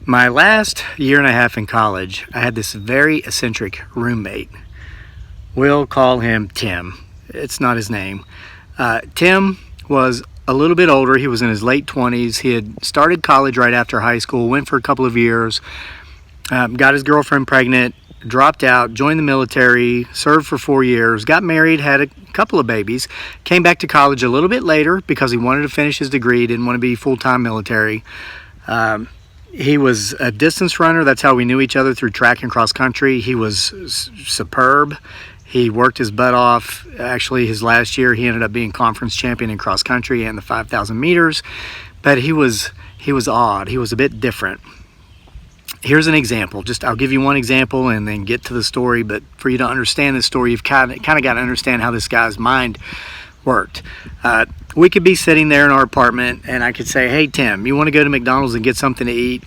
My last year and a half in college, I had this very eccentric roommate. We'll call him Tim. It's not his name. Tim was a little bit older. He was in his late 20s. He had started college right after high school, went for a couple of years, got his girlfriend pregnant, dropped out, joined the military, served for 4 years, got married, had a couple of babies, came back to college a little bit later because he wanted to finish his degree, didn't want to be full-time military. He was a distance runner. That's how we knew each other, through track and cross country. He was superb. He worked his butt off. Actually, his last year, he ended up being conference champion in cross country and the 5,000 meters. But he was odd. He was a bit different. Here's an example. I'll give you one example and then get to the story. But for you to understand the story, you've kind of got to understand how this guy's mind worked. We could be sitting there in our apartment and I could say, "Hey Tim, you want to go to McDonald's and get something to eat?"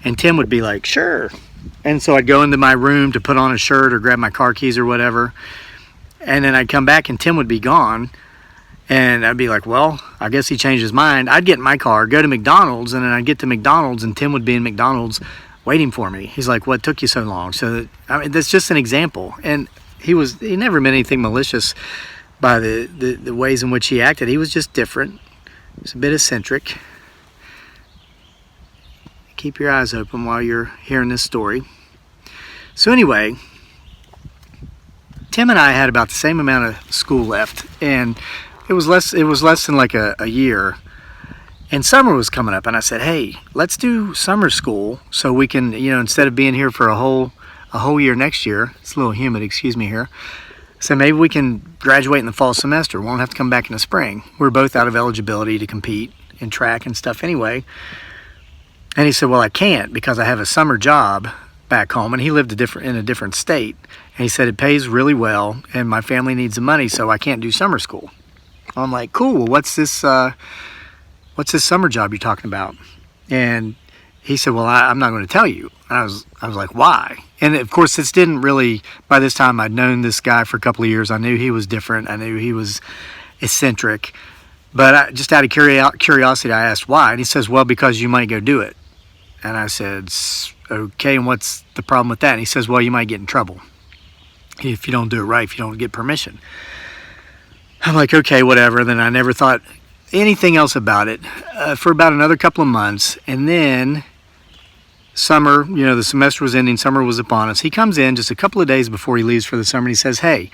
And Tim would be like, "Sure." And so I'd go into my room to put on a shirt or grab my car keys or whatever, and then I'd come back and Tim would be gone, and I'd be like, "Well, I guess he changed his mind." I'd get in my car, go to McDonald's, and then I'd get to McDonald's and Tim would be in McDonald's waiting for me. He's like, "What took you so long?" So that's just an example. And he never meant anything malicious by the ways in which he acted. He was just different. He was a bit eccentric. Keep your eyes open while you're hearing this story. So anyway, Tim and I had about the same amount of school left, and it was less than like a year. And summer was coming up, and I said, "Hey, let's do summer school so we can, instead of being here for a whole year next year." It's a little humid, excuse me here. So maybe we can graduate in the fall semester. We won't have to come back in the spring. We're both out of eligibility to compete in track and stuff anyway. And he said, "Well, I can't because I have a summer job back home." And he lived in a different state. And he said, "It pays really well and my family needs the money, so I can't do summer school." I'm like, "Cool, well, what's this summer job you're talking about?" And he said, "Well, I'm not going to tell you." And I was like, "Why?" And of course, this didn't really, by this time I'd known this guy for a couple of years. I knew he was different. I knew he was eccentric. But just out of curiosity, I asked why. And he says, "Well, because you might go do it." And I said, "Okay, and what's the problem with that?" And he says, "Well, you might get in trouble if you don't do it right, if you don't get permission." I'm like, "Okay, whatever." Then I never thought anything else about it for about another couple of months. And then summer, the semester was ending, summer was upon us. He comes in just a couple of days before he leaves for the summer and he says, "Hey,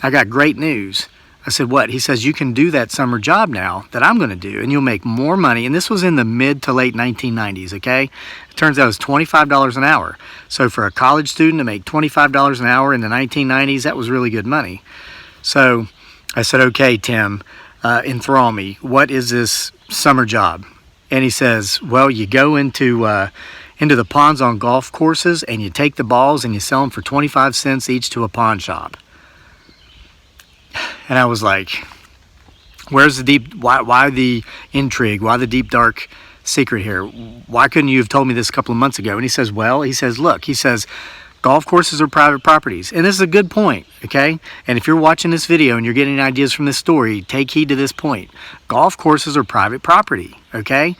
I got great news." I said, "What?" He says, "You can do that summer job now that I'm going to do, and you'll make more money." And this was in the mid to late 1990s, okay? It turns out it was $25 an hour. So for a college student to make $25 an hour in the 1990s, that was really good money. So I said, "Okay, Tim, enthrall me. What is this summer job?" And he says, "Well, you go into the ponds on golf courses and you take the balls and you sell them for 25 cents each to a pawn shop." And I was like, "Where's why the intrigue? Why the deep, dark secret here? Why couldn't you have told me this a couple of months ago?" And he says, "Look," he says, "golf courses are private properties." And this is a good point, okay? And if you're watching this video and you're getting ideas from this story, take heed to this point. Golf courses are private property, okay?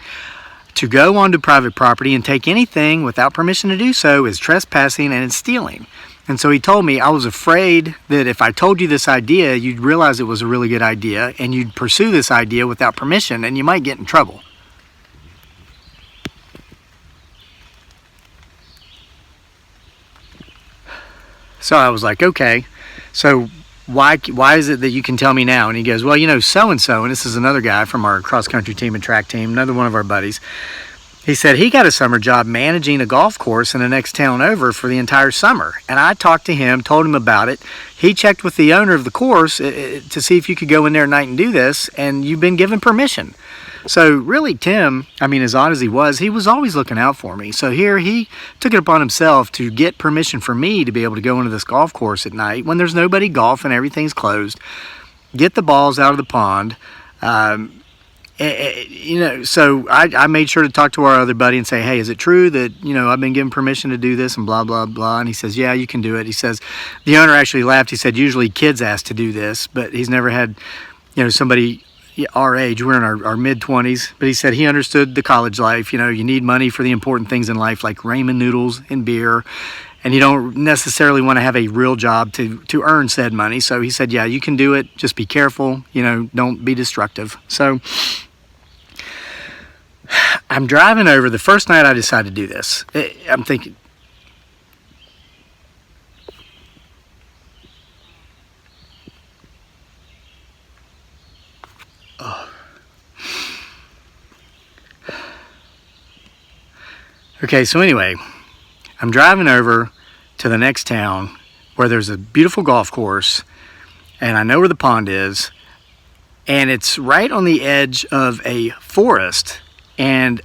To go onto private property and take anything without permission to do so is trespassing and it's stealing. And so he told me, I was afraid that if I told you this idea, you'd realize it was a really good idea and you'd pursue this idea without permission and you might get in trouble. So I was like, "Okay, so why is it that you can tell me now?" And he goes, "Well, so-and-so," and this is another guy from our cross-country team and track team, another one of our buddies. He said he got a summer job managing a golf course in the next town over for the entire summer. And I talked to him, told him about it. He checked with the owner of the course to see if you could go in there at night and do this, and you've been given permission. So really, Tim, as odd as he was always looking out for me. So here he took it upon himself to get permission for me to be able to go into this golf course at night when there's nobody golfing, everything's closed, get the balls out of the pond. So I made sure to talk to our other buddy and say, "Hey, is it true that, I've been given permission to do this and blah, blah, blah." And he says, "Yeah, you can do it." He says, the owner actually laughed. He said, "Usually kids ask to do this," but he's never had, somebody our age. We're in our mid-20s, but he said he understood the college life. You know, you need money for the important things in life, like ramen noodles and beer, and you don't necessarily want to have a real job to earn said money. So he said, yeah, you can do it. Just be careful. You know, don't be destructive. So I'm driving over. The first night I decided to do this, I'm thinking, okay, so anyway, I'm driving over to the next town where there's a beautiful golf course, and I know where the pond is, and it's right on the edge of a forest. And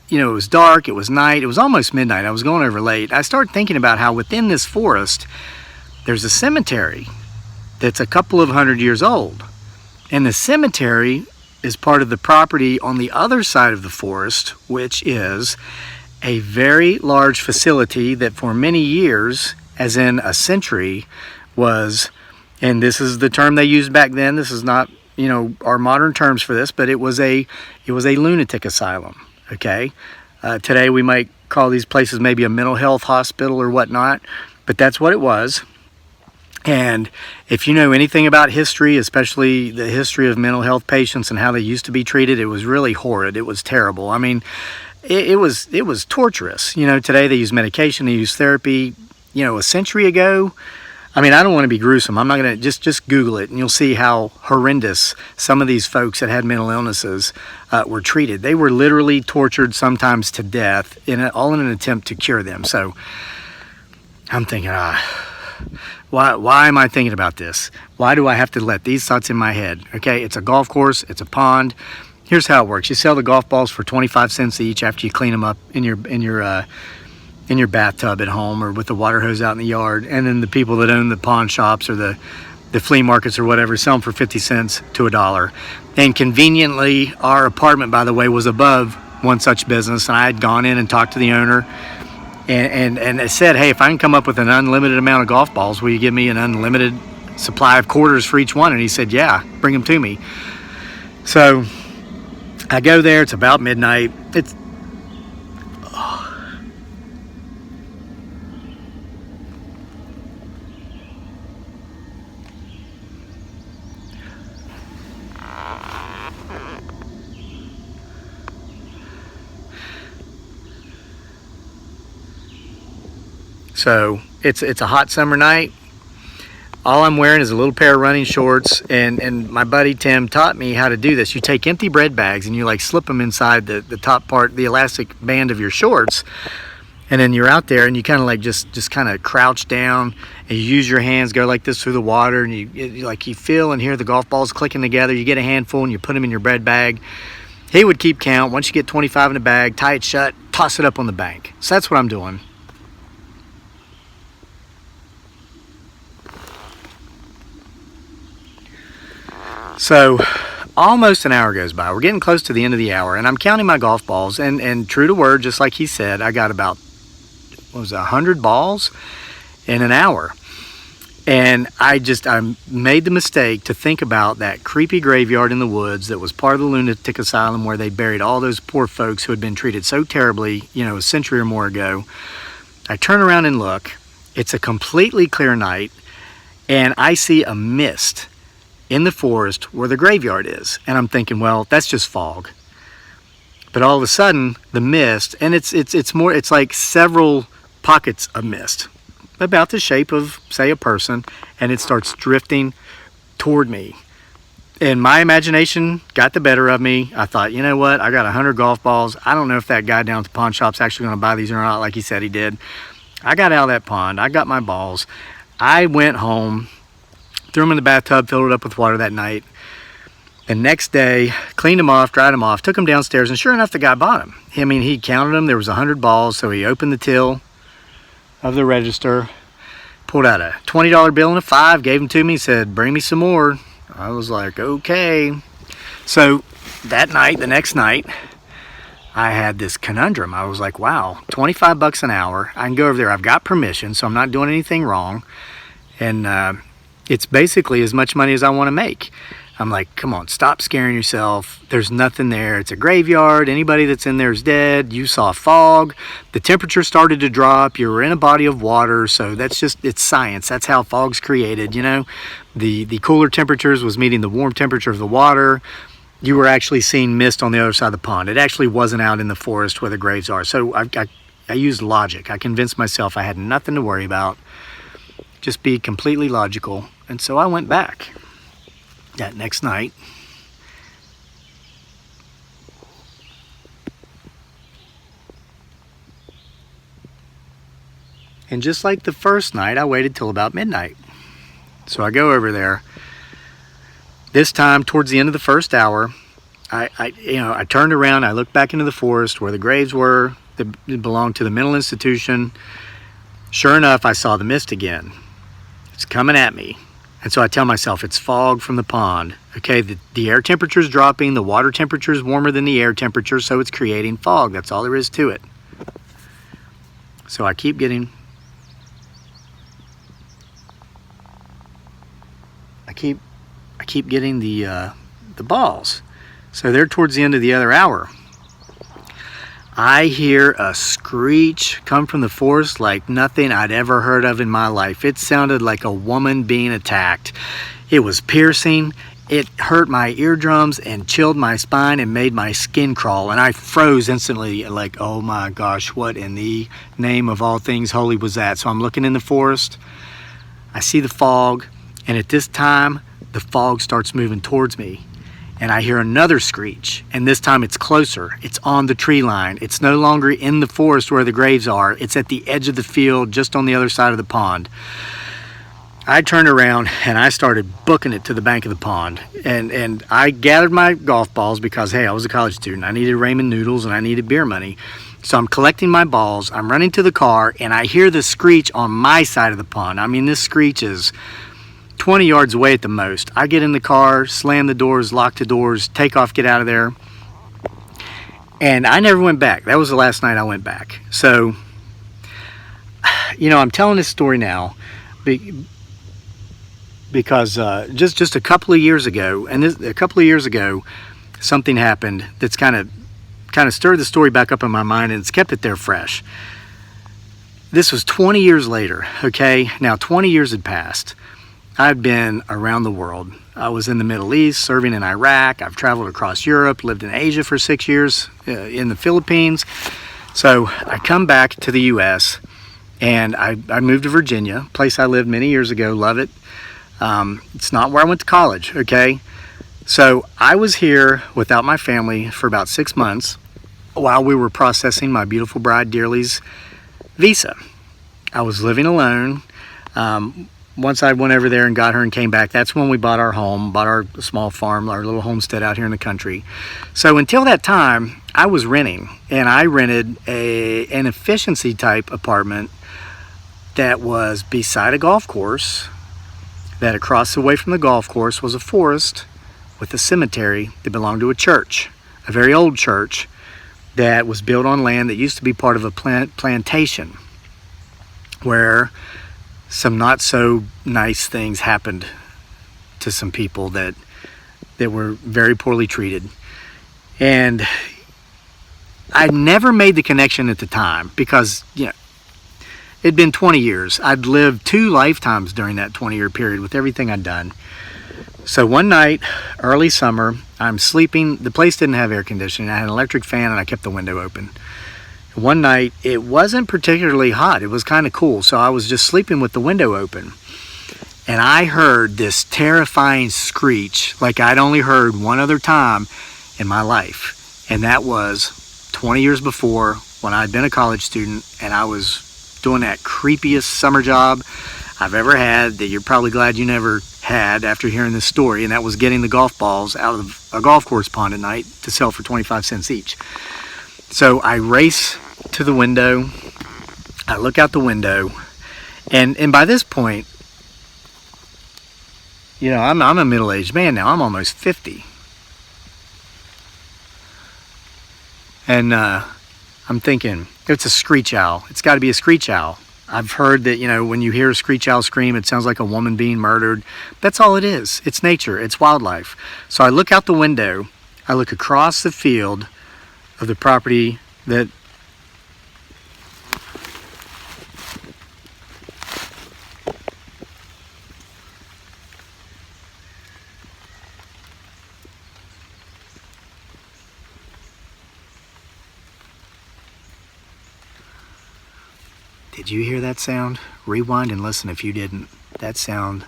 you know, it was dark, it was night, it was almost midnight. I was going over late. I started thinking about how within this forest there's a cemetery that's a couple of 100 years old, and the cemetery is part of the property on the other side of the forest, which is a very large facility that for many years, as in a century, was, and this is the term they used back then, this is not, you know, our modern terms for this, but it was a lunatic asylum. Okay, today we might call these places maybe a mental health hospital or whatnot, but that's what it was. And if you know anything about history, especially the history of mental health patients and how they used to be treated, it was really horrid. It was terrible. I mean, it was torturous. You know, today they use medication, they use therapy. You know, a century ago, I mean, I don't want to be gruesome. I'm not going to, just Google it and you'll see how horrendous some of these folks that had mental illnesses were treated. They were literally tortured, sometimes to death, all in an attempt to cure them. So I'm thinking, why am I thinking about this? Why do I have to let these thoughts in my head? Okay, it's a golf course, it's a pond. Here's how it works. You sell the golf balls for 25 cents each after you clean them up in your bathtub at home or with the water hose out in the yard. And then the people that own the pawn shops or the flea markets or whatever sell them for 50 cents to $1. And conveniently, our apartment, by the way, was above one such business, and I had gone in and talked to the owner and it said, hey, if I can come up with an unlimited amount of golf balls, will you give me an unlimited supply of quarters for each one? And he said, yeah, bring them to me. So I go there, it's about midnight. So it's a hot summer night. All I'm wearing is a little pair of running shorts, and my buddy Tim taught me how to do this. You take empty bread bags and you like slip them inside the top part, the elastic band of your shorts, and then you're out there and you kind of like just kind of crouch down and you use your hands, go like this through the water, and you feel and hear the golf balls clicking together. You get a handful and you put them in your bread bag. He would keep count. Once you get 25 in the bag, tie it shut, toss it up on the bank. So that's what I'm doing. So almost an hour goes by. We're getting close to the end of the hour, and I'm counting my golf balls, and true to word, just like he said, I got about, 100 balls in an hour. And I made the mistake to think about that creepy graveyard in the woods that was part of the lunatic asylum where they buried all those poor folks who had been treated so terribly, a century or more ago. I turn around and look. It's a completely clear night, and I see a mist in the forest where the graveyard is. And I'm thinking, well, that's just fog. But all of a sudden, the mist, and it's like several pockets of mist, about the shape of, say, a person, and it starts drifting toward me. And my imagination got the better of me. I thought, you know what? I got 100 golf balls. I don't know if that guy down at the pawn shop's actually going to buy these or not, like he said he did. I got out of that pond. I got my balls. I went home, threw them in the bathtub, filled it up with water that night. The next day, cleaned them off, dried them off, took them downstairs, and sure enough, the guy bought them. I mean, he counted them. There was 100 balls, so he opened the till of the register, pulled out a $20 bill and a $5, gave them to me, said, bring me some more. I was like, okay. So that night, the next night, I had this conundrum. I was like, wow, 25 bucks an hour. I can go over there. I've got permission, so I'm not doing anything wrong. And it's basically as much money as I want to make. I'm like, come on, stop scaring yourself. There's nothing there. It's a graveyard. Anybody that's in there is dead. You saw fog. The temperature started to drop. You were in a body of water. So that's just, it's science. That's how fog's created, you know. The cooler temperatures was meeting the warm temperature of the water. You were actually seeing mist on the other side of the pond. It actually wasn't out in the forest where the graves are. So I used logic. I convinced myself I had nothing to worry about. Just be completely logical. And so I went back that next night. And just like the first night, I waited till about midnight. So I go over there. This time, towards the end of the first hour, I turned around, I looked back into the forest where the graves were that belonged to the mental institution. Sure enough, I saw the mist again. It's coming at me. And so I tell myself, it's fog from the pond. Okay, the air temperature is dropping, the water temperature is warmer than the air temperature, so it's creating fog. That's all there is to it. So I keep getting the balls. So they're towards the end of the other hour. I hear a screech come from the forest like nothing I'd ever heard of in my life. It sounded like a woman being attacked. It was piercing. It hurt my eardrums and chilled my spine and made my skin crawl. And I froze instantly, like, oh my gosh, what in the name of all things holy was that? So I'm looking in the forest. I see the fog. And at this time, the fog starts moving towards me. And I hear another screech, and this time it's closer. It's on the tree line. It's no longer in the forest where the graves are. It's at the edge of the field, just on the other side of the pond. I turned around and I started booking it to the bank of the pond. And I gathered my golf balls because, hey, I was a college student. I needed ramen noodles and I needed beer money. So I'm collecting my balls. I'm running to the car, and I hear the screech on my side of the pond. I mean, this screech is 20 yards away at the most. I get in the car, slam the doors, lock the doors, take off, get out of there. And I never went back. That was the last night I went back. So, you know, I'm telling this story now because just a couple of years ago, something happened that's kind of stirred the story back up in my mind, and it's kept it there fresh. This was 20 years later, okay? Now, 20 years had passed. I've been around the world. I was in the Middle East, serving in Iraq. I've traveled across Europe, lived in Asia for 6 years, in the Philippines. So I come back to the U.S., and I moved to Virginia, a place I lived many years ago. Love it. It's not where I went to college, okay? So I was here without my family for about 6 months while we were processing my beautiful bride, Dearly's visa. I was living alone. Once I went over there and got her and came back, that's when we bought our home, bought our small farm, our little homestead out here in the country. So until that time, I was renting, and I rented an efficiency type apartment that was beside a golf course, that across the way from the golf course was a forest with a cemetery that belonged to a church, a very old church that was built on land that used to be part of a plantation where some not so nice things happened to some people that were very poorly treated. And I never made the connection at the time because, you know, it'd been 20 years. I'd lived 2 lifetimes during that 20-year period with everything I'd done. So one night, early summer, I'm sleeping. The place didn't have air conditioning. I had an electric fan and I kept the window open. One night, it wasn't particularly hot. It was kind of cool. So I was just sleeping with the window open. And I heard this terrifying screech like I'd only heard one other time in my life. And that was 20 years before, when I'd been a college student and I was doing that creepiest summer job I've ever had that you're probably glad you never had after hearing this story. And that was getting the golf balls out of a golf course pond at night to sell for 25 cents each. So I race to the window. I look out the window, and by this point, you know, I'm a middle-aged man now. I'm almost 50, and I'm thinking it's a screech owl. It's got to be a screech owl. I've heard that, you know, when you hear a screech owl scream, it sounds like a woman being murdered. That's all it is. It's nature. It's wildlife. So I look out the window. I look across the field of the property that Did you hear that sound? Rewind and listen if you didn't. That sound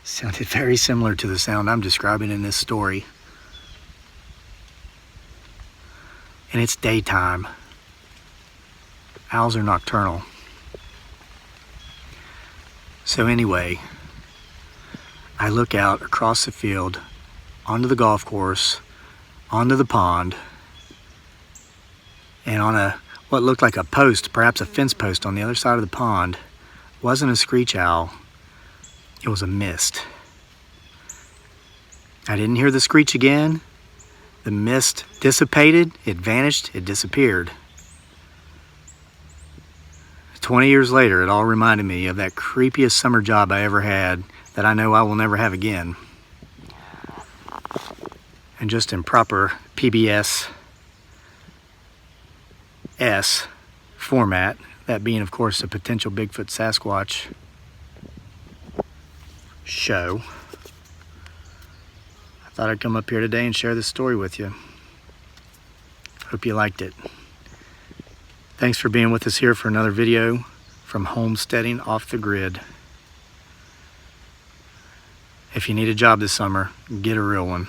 sounded very similar to the sound I'm describing in this story. And it's daytime. Owls are nocturnal. So anyway, I look out across the field, onto the golf course, onto the pond, and on what looked like a post, perhaps a fence post on the other side of the pond, wasn't a screech owl, it was a mist. I didn't hear the screech again. The mist dissipated, it vanished, it disappeared. 20 years later, it all reminded me of that creepiest summer job I ever had that I know I will never have again. And just in proper PBS S format, that being of course a potential Bigfoot Sasquatch show, I thought I'd come up here today and share this story with you. Hope you liked it. Thanks for being with us here for another video from Homesteading Off the Grid. If you need a job this summer, get a real one.